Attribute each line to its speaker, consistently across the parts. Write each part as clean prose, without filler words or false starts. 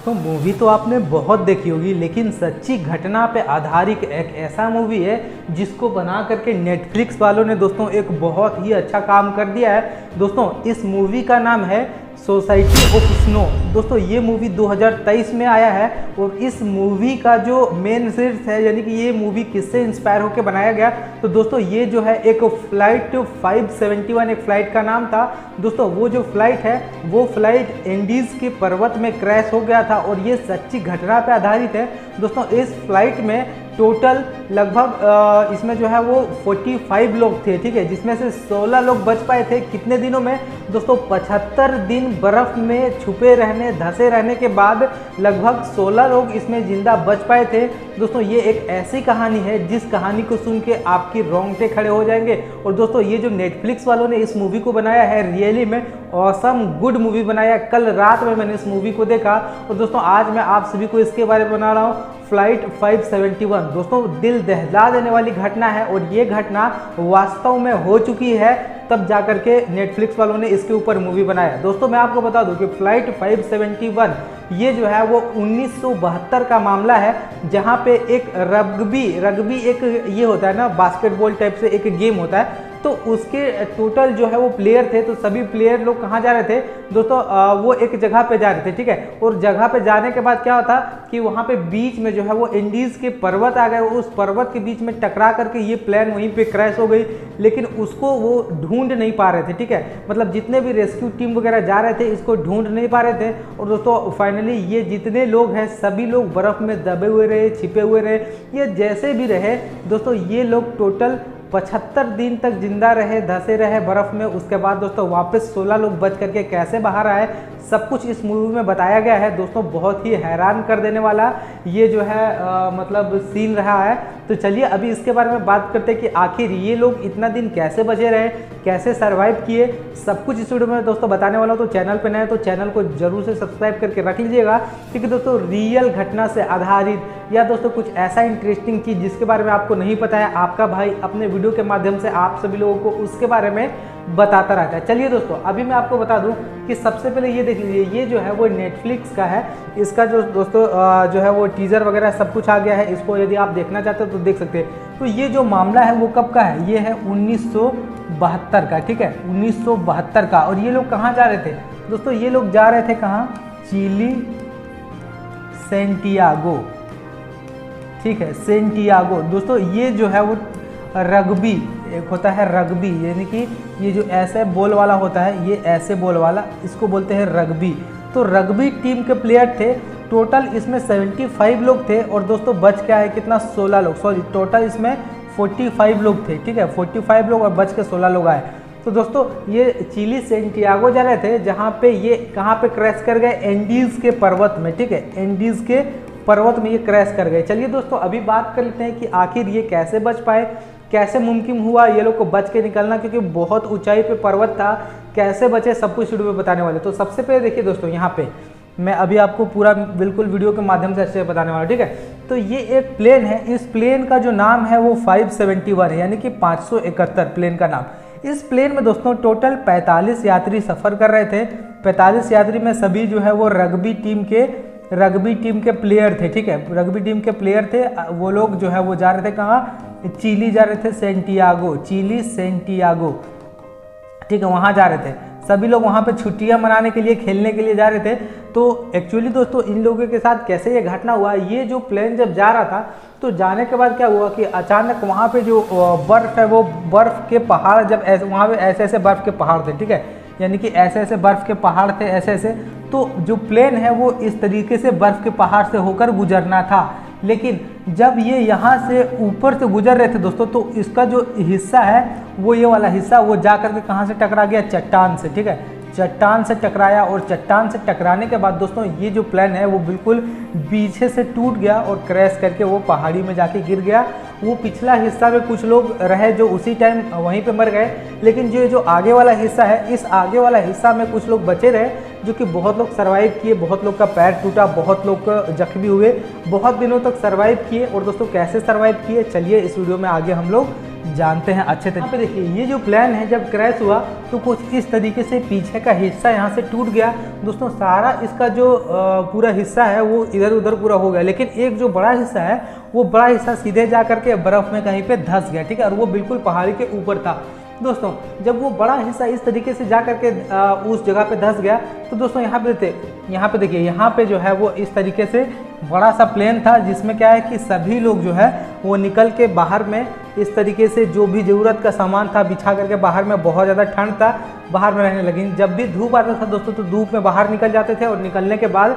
Speaker 1: दोस्तों मूवी तो आपने बहुत देखी होगी, लेकिन सच्ची घटना पे आधारित एक ऐसा मूवी है जिसको बना करके नेटफ्लिक्स वालों ने दोस्तों एक बहुत ही अच्छा काम कर दिया है। दोस्तों इस मूवी का नाम है सोसाइटी ऑफ स्नो। दोस्तों ये मूवी 2023 में आया है और इस मूवी का जो मेन सीरीज है, यानी कि ये मूवी किससे इंस्पायर होकर बनाया गया, तो दोस्तों ये जो है एक फ्लाइट 571 एक फ़्लाइट का नाम था। दोस्तों वो जो फ्लाइट है वो फ्लाइट एंडीज़ के पर्वत में क्रैश हो गया था और ये सच्ची घटना पर आधारित है। दोस्तों इस फ्लाइट में टोटल लगभग इसमें जो है वो 45 लोग थे, ठीक है, जिसमें से 16 लोग बच पाए थे। कितने दिनों में दोस्तों? 75 दिन बर्फ़ में छुपे रहने, धंसे रहने के बाद लगभग 16 लोग इसमें ज़िंदा बच पाए थे। दोस्तों ये एक ऐसी कहानी है जिस कहानी को सुन के आपकी रोंगटे खड़े हो जाएंगे। और दोस्तों ये जो नेटफ्लिक्स वालों ने इस मूवी को बनाया है, रियली में ऑसम गुड मूवी बनाया। कल रात में मैंने इस मूवी को देखा और दोस्तों आज मैं आप सभी को इसके बारे में बना रहा हूँ, फ्लाइट 571। दोस्तों दिल दहला देने वाली घटना है और ये घटना वास्तव में हो चुकी है, तब जाकर के नेटफ्लिक्स वालों ने इसके ऊपर मूवी बनाया। दोस्तों मैं आपको बता दूं कि फ्लाइट 571 ये जो है वो 1972 का मामला है, जहां पे एक रग्बी एक ये होता है ना, बास्केटबॉल टाइप से एक गेम होता है, तो उसके टोटल जो है वो प्लेयर थे। तो सभी प्लेयर लोग कहाँ जा रहे थे दोस्तों? वो एक जगह पे जा रहे थे, ठीक है। और जगह पे जाने के बाद क्या होता कि वहाँ पे बीच में जो है वो एंडीज़ के पर्वत आ गए। उस पर्वत के बीच में टकरा करके ये प्लेन वहीं पे क्रैश हो गई, लेकिन उसको वो ढूंढ नहीं पा रहे थे, ठीक है। मतलब जितने भी रेस्क्यू टीम वगैरह जा रहे थे इसको ढूंढ नहीं पा रहे थे। और दोस्तों फाइनली ये जितने लोग हैं सभी लोग बर्फ़ में दबे हुए रहे, छिपे हुए रहे, ये जैसे भी रहे दोस्तों, ये लोग टोटल 75 दिन तक जिंदा रहे, धंसे रहे बर्फ में। उसके बाद दोस्तों वापस 16 लोग बच करके कैसे बाहर आए, सब कुछ इस मूवी में बताया गया है। दोस्तों बहुत ही हैरान कर देने वाला ये जो है मतलब सीन रहा है। तो चलिए अभी इसके बारे में बात करते हैं कि आखिर ये लोग इतना दिन कैसे बचे रहे, कैसे सर्वाइव किए, सब कुछ इस वीडियो में दोस्तों बताने वाला हूँ। तो चैनल पे नए हैं तो चैनल को जरूर से सब्सक्राइब करके रख लीजिएगा, क्योंकि दोस्तों रियल घटना से आधारित या दोस्तों कुछ ऐसा इंटरेस्टिंग चीज़ जिसके बारे में आपको नहीं पता है, आपका भाई अपने वीडियो के माध्यम से आप सभी लोगों को उसके बारे में बताता रहता है। चलिए दोस्तों अभी मैं आपको बता दूं कि सबसे पहले ये देख लीजिए, ये जो है वो नेटफ्लिक्स का है। इसका जो दोस्तों जो है वो टीज़र वगैरह सब कुछ आ गया है। इसको यदि आप देखना चाहते हो तो देख सकते हैं। तो ये जो मामला है वो कब का है? ये है 1972 का, ठीक है, 1972 का। और ये लोग कहाँ जा रहे थे दोस्तों? ये लोग जा रहे थे कहाँ? चिली, सेंटियागो, ठीक है, सेंटियागो। दोस्तों ये जो है वो रग्बी एक होता है, रग्बी यानी कि ये जो ऐसे बॉल वाला होता है, ये ऐसे बॉल वाला, इसको बोलते हैं रग्बी। तो रग्बी टीम के प्लेयर थे। टोटल इसमें 75 लोग थे और दोस्तों बच क्या है कितना? 16 लोग, सॉरी टोटल इसमें 45 लोग थे, ठीक है, 45 लोग और बच के 16 लोग आए। तो दोस्तों ये चिली सेंटियागो जा रहे थे, जहाँ पे ये कहाँ पे क्रैश कर गए? एंडीज़ के पर्वत में, ठीक है, एंडीज़ के पर्वत में ये क्रैश कर गए। चलिए दोस्तों अभी बात कर लेते हैं कि आखिर ये कैसे बच पाए, कैसे मुमकिन हुआ ये लोग को बच के निकलना, क्योंकि बहुत ऊंचाई पे पर्वत था। कैसे बचे सब कुछ वीडियो में बताने वाले। तो सबसे पहले देखिए दोस्तों, यहाँ पे मैं अभी आपको पूरा बिल्कुल वीडियो के माध्यम से अच्छे बताने वाला, ठीक है। तो ये एक प्लेन है, इस प्लेन का जो नाम है वो 571 है, यानी कि 571 प्लेन का नाम। इस प्लेन में दोस्तों टोटल 45 यात्री सफ़र कर रहे थे। 45 यात्री में सभी जो है वो रग्बी टीम के प्लेयर थे, ठीक है, रग्बी टीम के प्लेयर थे। वो लोग जो है वो जा रहे थे कहाँ? चिली जा रहे थे, सेंटियागो, चिली सेंटियागो, ठीक है, वहाँ जा रहे थे। सभी लोग वहाँ पे छुट्टियाँ मनाने के लिए, खेलने के लिए जा रहे थे। तो एक्चुअली दोस्तों इन लोगों के साथ कैसे ये घटना हुआ, ये जो प्लेन जब जा रहा था तो जाने के बाद क्या हुआ कि अचानक वहाँ पे जो बर्फ़ है वो बर्फ़ के पहाड़, जब ऐसे वहाँ पे ऐसे ऐसे बर्फ़ के पहाड़ थे, ठीक है, यानी कि ऐसे ऐसे बर्फ़ के पहाड़ थे, ऐसे ऐसे। तो जो प्लेन है वो इस तरीके से बर्फ़ के पहाड़ से होकर गुजरना था। लेकिन जब ये यहाँ से ऊपर से गुजर रहे थे दोस्तों, तो इसका जो हिस्सा है वो ये वाला हिस्सा वो जा करके कहाँ से टकरा गया? चट्टान से, ठीक है, चट्टान से टकराया। और चट्टान से टकराने के बाद दोस्तों ये जो प्लेन है वो बिल्कुल पीछे से टूट गया और क्रैश करके वो पहाड़ी में जाके गिर गया। वो पिछला हिस्सा में कुछ लोग रहे जो उसी टाइम वहीं पे मर गए, लेकिन जो आगे वाला हिस्सा है, इस आगे वाला हिस्सा में कुछ लोग बचे रहे, जो कि बहुत लोग सर्वाइव किए। बहुत लोग का पैर टूटा, बहुत लोग जख्मी हुए, बहुत दिनों तक सर्वाइव किए। और दोस्तों कैसे सर्वाइव किए चलिए इस वीडियो में आगे हम लोग जानते हैं अच्छे तरीके। यहाँ पे देखिए ये जो प्लेन है जब क्रैश हुआ तो कुछ इस तरीके से पीछे का हिस्सा यहाँ से टूट गया दोस्तों। सारा इसका जो पूरा हिस्सा है वो इधर उधर पूरा हो गया, लेकिन एक जो बड़ा हिस्सा है वो बड़ा हिस्सा सीधे जा करके बर्फ़ में कहीं पे धंस गया, ठीक है, और वो बिल्कुल पहाड़ी के ऊपर था दोस्तों। जब वो बड़ा हिस्सा इस तरीके से जा करके उस जगह पे धंस गया तो दोस्तों यहाँ पे देखिए यहाँ पे जो है वो इस तरीके से बड़ा सा प्लेन था, जिसमें क्या है कि सभी लोग जो है वो निकल के बाहर में इस तरीके से जो भी ज़रूरत का सामान था बिछा करके, बाहर में बहुत ज़्यादा ठंड था, बाहर में रहने लगी। जब भी धूप आता था दोस्तों तो धूप में बाहर निकल जाते थे, और निकलने के बाद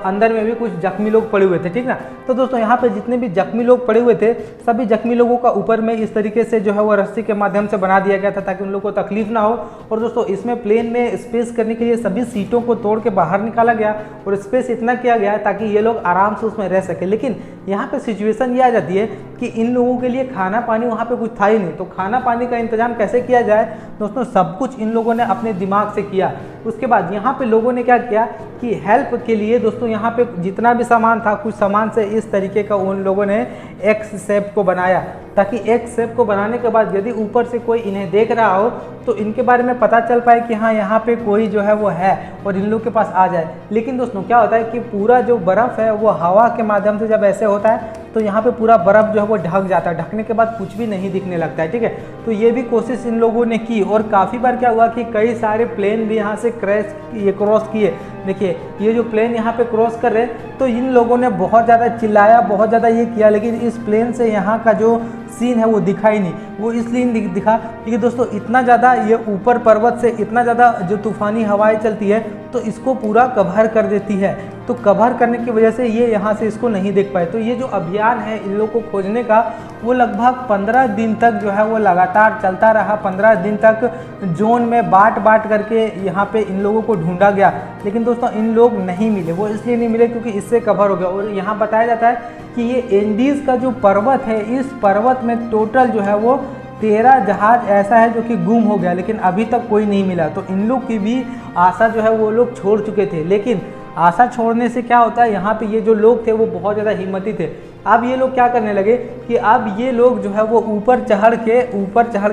Speaker 1: अंदर में भी कुछ जख्मी लोग पड़े हुए थे, ठीक ना। तो दोस्तों यहाँ पे जितने भी जख्मी लोग पड़े हुए थे सभी जख्मी लोगों का ऊपर में इस तरीके से जो है वो रस्सी के माध्यम से बना दिया गया था ताकि उन लोगों को तकलीफ ना हो। और दोस्तों इसमें प्लेन में स्पेस करने के लिए सभी सीटों को तोड़ के बाहर निकाला गया और स्पेस इतना किया गया ताकि ये लोग आराम से उसमें रह सके। लेकिन यहाँ पे सिचुएशन ये आ जाती है कि इन लोगों के लिए खाना पानी वहाँ पे कुछ था ही नहीं, तो खाना पानी का इंतजाम कैसे किया जाए दोस्तों, सब कुछ इन लोगों ने अपने दिमाग से किया। उसके बाद यहाँ पे लोगों ने क्या किया कि हेल्प के लिए दोस्तों यहाँ पे जितना भी सामान था, कुछ सामान से इस तरीके का उन लोगों ने एक्स शेप को बनाया, ताकि एक्स शेप को बनाने के बाद यदि ऊपर से कोई इन्हें देख रहा हो तो इनके बारे में पता चल पाए कि हाँ यहाँ पे कोई जो है वो है और इन लोग के पास आ जाए। लेकिन दोस्तों क्या होता है कि पूरा जो बर्फ़ है वो हवा के माध्यम से जब ऐसे होता है तो यहाँ पे पूरा बर्फ़ जो है वो ढक जाता है, ढकने के बाद कुछ भी नहीं दिखने लगता है, ठीक है। तो ये भी कोशिश इन लोगों ने की और काफ़ी बार क्या हुआ कि कई सारे प्लेन भी यहाँ से क्रॉस किए। देखिए ये जो प्लेन यहाँ पे क्रॉस कर रहे तो इन लोगों ने बहुत ज़्यादा चिल्लाया, बहुत ज़्यादा ये किया, लेकिन इस प्लेन से यहाँ का जो सीन है वो दिखा ही नहीं। वो इसलिए नहीं दिखा क्योंकि दोस्तों इतना ज़्यादा ये ऊपर पर्वत से इतना ज़्यादा जो तूफ़ानी हवाएं चलती है तो इसको पूरा कवर कर देती है, तो कवर करने की वजह से ये यहाँ से इसको नहीं देख पाए। तो ये जो अभियान है इन लोगों को खोजने का वो लगभग 15 दिन तक जो है वो लगातार चलता रहा। 15 दिन तक जोन में बांट करके यहाँ पे इन लोगों को ढूंढा गया, लेकिन दोस्तों इन लोग नहीं मिले। वो इसलिए नहीं मिले क्योंकि इससे कवर हो गया। और यहाँ बताया जाता है कि ये एंडीज़ का जो पर्वत है, इस पर्वत में टोटल जो है वो 13 जहाज ऐसा है जो कि गुम हो गया, लेकिन अभी तक कोई नहीं मिला। तो इन लोग की भी आशा जो है वो लोग छोड़ चुके थे। लेकिन आशा छोड़ने से क्या होता है, यहाँ पे ये जो लोग थे वो बहुत ज़्यादा हिम्मती थे। अब ये लोग क्या करने लगे कि अब ये लोग जो है वो ऊपर चढ़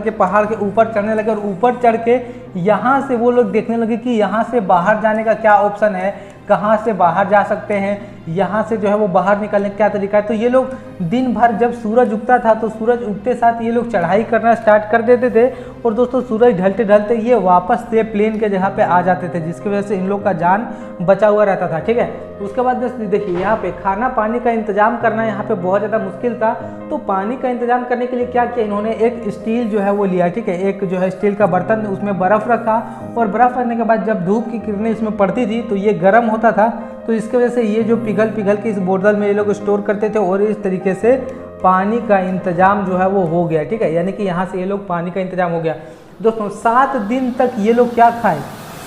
Speaker 1: के पहाड़ के ऊपर चढ़ने लगे और ऊपर चढ़ के यहाँ से वो लोग देखने लगे कि यहाँ से बाहर जाने का क्या ऑप्शन है, कहाँ से बाहर जा सकते हैं, यहाँ से जो है वो बाहर निकलने का क्या तरीका है। तो ये लोग दिन भर जब सूरज उगता था तो सूरज उगते साथ ये लोग चढ़ाई करना स्टार्ट कर देते थे और दोस्तों सूरज ढलते ढलते ये वापस से प्लेन के जगह पे आ जाते थे, जिसकी वजह से इन लोग का जान बचा हुआ रहता था, ठीक है। उसके बाद देखिए यहाँ पे खाना पानी का इंतजाम करना यहाँ पे बहुत ज़्यादा मुश्किल था। तो पानी का इंतजाम करने के लिए क्या किया इन्होंने, एक स्टील जो है वो लिया, ठीक है, एक जो है स्टील का बर्तन, उसमें बर्फ़ रखा और बर्फ़ रखने के बाद जब धूप की किरणें इसमें पड़ती थी तो ये गर्म होता था, तो इसकी वजह से ये जो पिघल के इस बोतल में ये लोग स्टोर करते थे और इस तरीके से पानी का इंतजाम जो है वो हो गया, ठीक है। यानी कि यहाँ से ये लोग पानी का इंतजाम हो गया। दोस्तों 7 दिन तक ये लोग क्या खाए,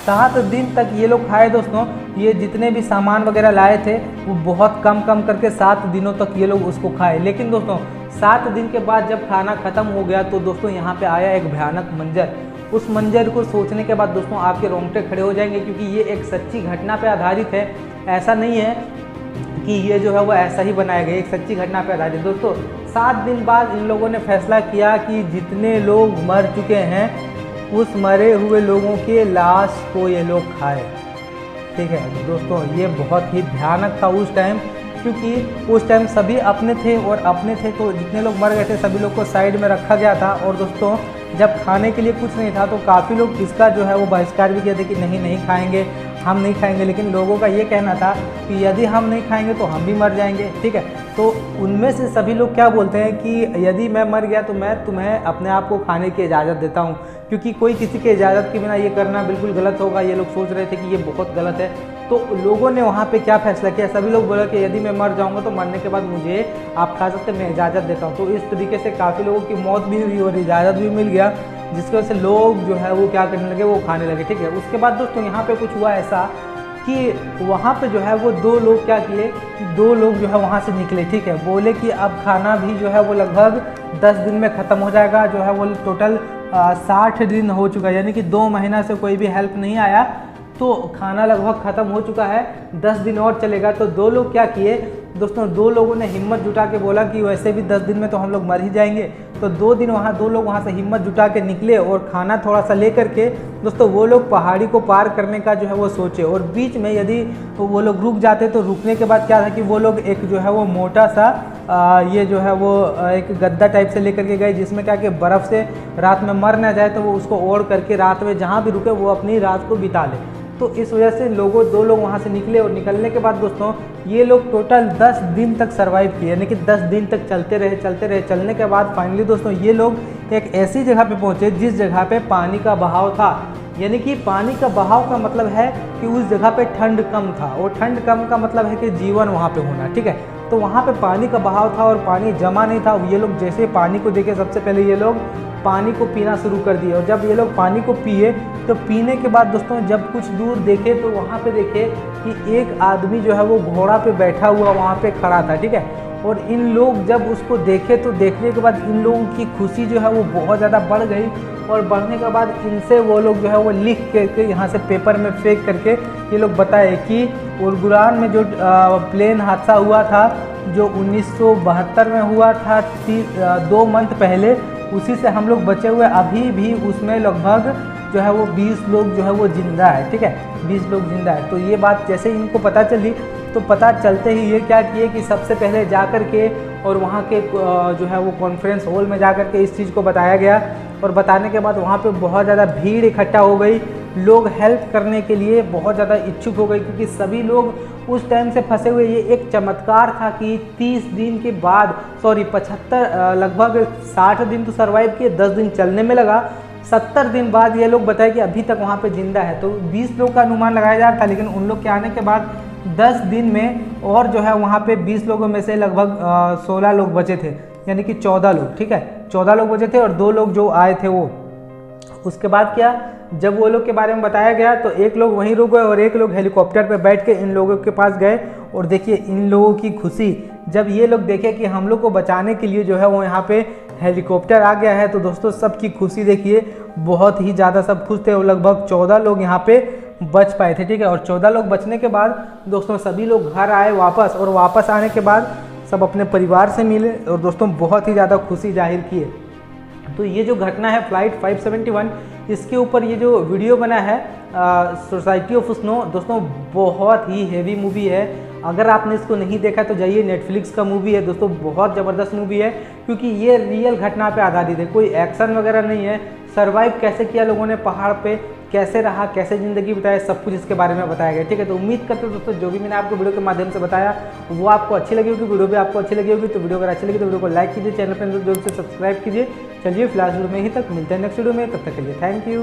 Speaker 1: 7 दिन तक ये लोग खाए दोस्तों। ये जितने भी सामान वगैरह लाए थे वो बहुत कम करके 7 दिनों तक ये लोग उसको खाए। लेकिन दोस्तों 7 दिन के बाद जब खाना ख़त्म हो गया तो दोस्तों यहाँ पे आया एक भयानक मंजर। उस मंजर को सोचने के बाद दोस्तों आपके रोंगटे खड़े हो जाएंगे, क्योंकि ये एक सच्ची घटना पे आधारित है। ऐसा नहीं है कि ये जो है वो ऐसा ही बनाया गया, एक सच्ची घटना पे आधारित। दोस्तों 7 दिन बाद इन लोगों ने फैसला किया कि जितने लोग मर चुके हैं उस मरे हुए लोगों के लाश को ये लोग खाए, ठीक है दोस्तों। ये बहुत ही भयानक था उस टाइम, क्योंकि उस टाइम सभी अपने थे तो जितने लोग मर गए थे सभी लोग को साइड में रखा गया था। और दोस्तों जब खाने के लिए कुछ नहीं था तो काफ़ी लोग इसका जो है वो बहिष्कार भी किए थे कि नहीं खाएंगे, हम नहीं खाएंगे। लेकिन लोगों का ये कहना था कि यदि हम नहीं खाएंगे तो हम भी मर जाएंगे, ठीक है। तो उनमें से सभी लोग क्या बोलते हैं कि यदि मैं मर गया तो मैं तुम्हें अपने आप को खाने की इजाज़त देता हूँ, क्योंकि कोई किसी के इजाज़त के बिना ये करना बिल्कुल गलत होगा। ये लोग सोच रहे थे कि ये बहुत गलत है। तो लोगों ने वहाँ पे क्या फैसला किया, सभी लोग बोले कि यदि मैं मर जाऊँगा तो मरने के बाद मुझे आप खा सकते, मैं इजाज़त देता हूँ। तो इस तरीके से काफ़ी लोगों की मौत भी हुई और इजाज़त भी मिल गया, जिसकी वजह से लोग जो है वो क्या करने लगे, वो खाने लगे, ठीक है। उसके बाद दोस्तों यहाँ पे कुछ हुआ ऐसा कि वहाँ पे जो है वो 2 लोग क्या किए, 2 लोग जो है वहाँ से निकले, ठीक है। बोले कि अब खाना भी जो है वो लगभग 10 दिन में ख़त्म हो जाएगा। जो है वो टोटल 60 दिन हो चुका है, यानी कि 2 महीना से कोई भी हेल्प नहीं आया, तो खाना लगभग ख़त्म हो चुका है, 10 दिन और चलेगा। तो 2 लोग क्या किए दोस्तों, 2 लोगों ने हिम्मत जुटा के बोला कि वैसे भी 10 दिन में तो हम लोग मर ही जाएंगे, तो 2 दिन वहाँ 2 लोग वहाँ से हिम्मत जुटा के निकले और खाना थोड़ा सा ले करके दोस्तों वो लोग पहाड़ी को पार करने का जो है वो सोचे। और बीच में यदि तो वो लोग रुक जाते तो रुकने के बाद क्या था कि वो लोग एक जो है वो मोटा सा ये जो है वो एक गद्दा टाइप से लेकर के गए, जिसमें क्या कि बर्फ़ से रात में मर ना जाए तो वो उसको ओढ़ करके रात में जहाँ भी रुके वो अपनी रात को बिता ले। तो इस वजह से 2 लोग वहाँ से निकले और निकलने के बाद दोस्तों ये लोग टोटल 10 दिन तक सर्वाइव किए, यानी कि 10 दिन तक चलते रहे। चलने के बाद फाइनली दोस्तों ये लोग एक ऐसी जगह पे पहुँचे जिस जगह पे पानी का बहाव था। यानी कि पानी का बहाव का मतलब है कि उस जगह पे ठंड कम था, और ठंड कम का मतलब है कि जीवन वहाँ पे होना, ठीक है। तो वहाँ पे पानी का बहाव था और पानी जमा नहीं था। ये लोग जैसे पानी को देखे सबसे पहले ये लोग पानी को पीना शुरू कर दिए, और जब ये लोग पानी को पिए तो पीने के बाद दोस्तों जब कुछ दूर देखे तो वहाँ पे देखे कि एक आदमी जो है वो घोड़ा पे बैठा हुआ वहाँ पे खड़ा था, ठीक है। और इन लोग जब उसको देखे तो देखने के बाद इन लोगों की खुशी जो है वो बहुत ज़्यादा बढ़ गई, और बढ़ने के बाद इनसे वो लोग जो है वो लिख करके यहाँ से पेपर में फेंक करके ये लोग बताए कि उर्गुरान में जो प्लेन हादसा हुआ था जो 1972 में हुआ था 2 मंथ पहले, उसी से हम लोग बचे हुए अभी भी उसमें लगभग जो है वो 20 लोग जो है वो जिंदा है, ठीक है, 20 लोग जिंदा है। तो ये बात जैसे इनको पता चली तो पता चलते ही ये क्या किए कि सबसे पहले जा कर के और वहाँ के जो है वो कॉन्फ्रेंस हॉल में जा कर के इस चीज़ को बताया गया, और बताने के बाद वहाँ पे बहुत ज़्यादा भीड़ इकट्ठा हो गई। लोग हेल्प करने के लिए बहुत ज़्यादा इच्छुक हो गए, क्योंकि सभी लोग उस टाइम से फंसे हुए। ये एक चमत्कार था कि 30 दिन के बाद 75 लगभग 60 दिन तो सर्वाइव किए, 10 दिन चलने में लगा, 70 दिन बाद ये लोग बताए कि अभी तक वहाँ पे जिंदा है। तो 20 लोग का अनुमान लगाया जा रहा था, लेकिन उन लोग के आने के बाद 10 दिन में और जो है वहाँ पे 20 लोगों में से लगभग 16 लोग बचे थे, यानी कि 14 लोग, ठीक है, 14 लोग बचे थे और 2 लोग जो आए थे वो। उसके बाद क्या, जब वो लोग के बारे में बताया गया तो एक लोग वहीं रुक गए और एक लोग हेलीकॉप्टर पे बैठ के इन लोगों के पास गए। और देखिए इन लोगों की खुशी, जब ये लोग देखे कि हम लोग को बचाने के लिए जो है वो यहाँ पे हेलीकॉप्टर आ गया है, तो दोस्तों सबकी खुशी देखिए, बहुत ही ज़्यादा सब खुश थे। और लगभग 14 लोग यहाँ पे बच पाए थे, ठीक है। और 14 लोग बचने के बाद दोस्तों सभी लोग घर आए वापस, और वापस आने के बाद सब अपने परिवार से मिले और दोस्तों बहुत ही ज़्यादा खुशी जाहिर किए। तो ये जो घटना है फ्लाइट 571, इसके ऊपर ये जो वीडियो बना है सोसाइटी ऑफ स्नो, दोस्तों बहुत ही हेवी मूवी है। अगर आपने इसको नहीं देखा तो जाइए, नेटफ्लिक्स का मूवी है दोस्तों, बहुत ज़बरदस्त मूवी है, क्योंकि ये रियल घटना पे आधारित है, कोई एक्शन वगैरह नहीं है। सर्वाइव कैसे किया लोगों ने पहाड़ पे, कैसे रहा, कैसे ज़िंदगी बिताया, सब कुछ इसके बारे में बताया गया, ठीक है। तो उम्मीद करते हो दोस्तों जो भी मैंने आपको वीडियो के माध्यम से बताया वो आपको अच्छी लगी होगी, वीडियो भी आपको अच्छी लगी होगी। तो वीडियो अगर अच्छी लगी तो वीडियो को लाइक कीजिए, चैनल पर जरूर से सब्सक्राइब कीजिए। चलिए फिलहाल वीडियो में ही तक, मिलते हैं नेक्स्ट वीडियो में, तब तक के लिए थैंक यू।